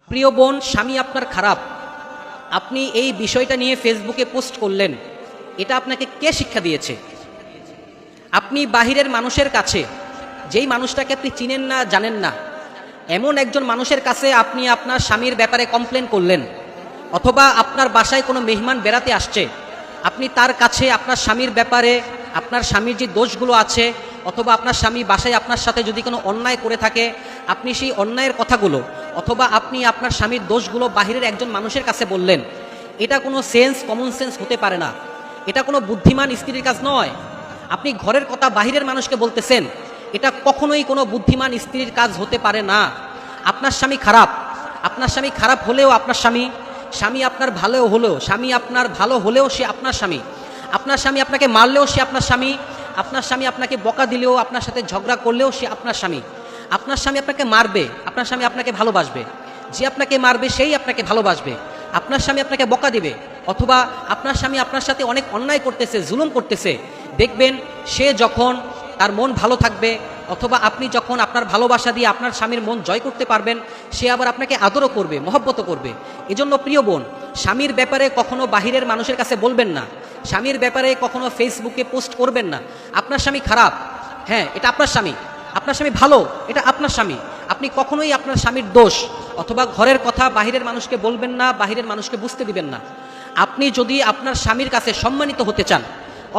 প্রিয় বোন, স্বামী আপনার খারাপ, আপনি এই বিষয়টা নিয়ে ফেসবুকে পোস্ট করলেন, এটা আপনাকে কে শিক্ষা দিয়েছে? আপনি বাহিরের মানুষের কাছে, যেই মানুষটাকে আপনি চিনেন না, জানেন না, এমন একজন মানুষের কাছে আপনি আপনার স্বামীর ব্যাপারে কমপ্লেন করলেন, অথবা আপনার বাসায় কোনো মেহমান বেড়াতে আসছে, আপনি তার কাছে আপনার স্বামীর ব্যাপারে, আপনার স্বামীর যে দোষগুলো আছে, অথবা আপনার স্বামী বাসায় আপনার সাথে যদি কোনো অন্যায় করে থাকে, আপনি সেই অন্যায়ের কথাগুলো অথবা আপনি আপনার স্বামীর দোষগুলো বাহিরের একজন মানুষের কাছে বললেন। এটা কোনো কমন সেন্স হতে পারে না। এটা কোনো বুদ্ধিমান স্ত্রীর কাজ নয়। আপনি ঘরের কথা বাহিরের মানুষকে বলতেছেন, এটা কখনোই কোনো বুদ্ধিমান স্ত্রীর কাজ হতে পারে না। আপনার স্বামী খারাপ, আপনার স্বামী খারাপ হলেও আপনার স্বামী আপনার ভালো হলেও, স্বামী আপনার ভালো হলেও সে আপনার স্বামী। আপনার স্বামী আপনাকে মারলেও সে আপনার স্বামী। আপনার স্বামী আপনাকে বকা দিলেও, আপনার সাথে ঝগড়া করলেও সে আপনার স্বামী। আপনার স্বামী আপনাকে মারবে, আপনার স্বামী আপনাকে ভালোবাসবে। যে আপনাকে মারবে সেই আপনাকে ভালোবাসবে। আপনার স্বামী আপনাকে বকা দিবে, অথবা আপনার স্বামী আপনার সাথে অনেক অন্যায় করতেছে, জুলুম করতেছে, দেখবেন সে যখন তার মন ভালো থাকবে, অথবা আপনি যখন আপনার ভালোবাসা দিয়ে আপনার স্বামীর মন জয় করতে পারবেন, সে আবার আপনাকে আদরও করবে, মহব্বতও করবে। এজন্য প্রিয় বোন, স্বামীর ব্যাপারে কখনো বাহিরের মানুষের কাছে বলবেন না। স্বামীর ব্যাপারে কখনো ফেসবুকে পোস্ট করবেন না। আপনার স্বামী খারাপ, হ্যাঁ, এটা আপনার স্বামী। আপনার স্বামী ভালো, এটা আপনার স্বামী। আপনি কখনোই আপনার স্বামীর দোষ অথবা ঘরের কথা বাহিরের মানুষকে বলবেন না, বাহিরের মানুষকে বুঝতে দিবেন না। আপনি যদি আপনার স্বামীর কাছে সম্মানিত হতে চান,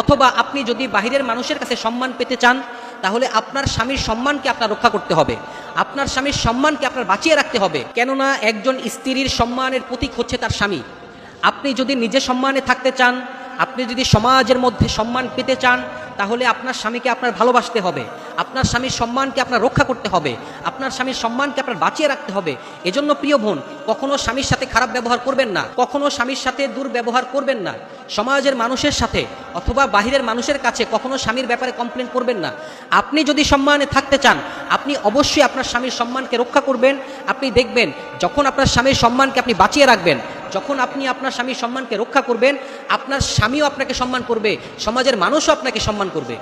অথবা আপনি যদি বাহিরের মানুষের কাছে সম্মান পেতে চান, তাহলে আপনার স্বামীর সম্মানকে আপনার রক্ষা করতে হবে। আপনার স্বামীর সম্মানকে আপনার বাঁচিয়ে রাখতে হবে। কেননা একজন স্ত্রীর সম্মানের প্রতীক হচ্ছে তার স্বামী। আপনি যদি নিজে সম্মানে থাকতে চান, আপনি যদি সমাজের মধ্যে সম্মান পেতে চান, তাহলে আপনার স্বামীকে আপনার ভালোবাসতে হবে। আপনার স্বামীর সম্মানকে আপনার রক্ষা করতে হবে। আপনার স্বামীর সম্মানকে আপনার বাঁচিয়ে রাখতে হবে। এজন্য প্রিয় বোন, কখনো স্বামীর সাথে খারাপ ব্যবহার করবেন না, কখনো স্বামীর সাথে দুর্ব্যবহার করবেন না। সমাজের মানুষের সাথে অথবা বাহিরের মানুষের কাছে কখনো স্বামীর ব্যাপারে কমপ্লেন করবেন না। আপনি যদি সম্মানে থাকতে চান, আপনি অবশ্যই আপনার স্বামীর সম্মানকে রক্ষা করবেন। আপনি দেখবেন, যখন আপনার স্বামীর সম্মানকে আপনি বাঁচিয়ে রাখবেন, যখন আপনি আপনার স্বামীর সম্মানকে রক্ষা করবেন, আপনার স্বামীও আপনাকে সম্মান করবে, সমাজের মানুষও আপনাকে সম্মান করবে।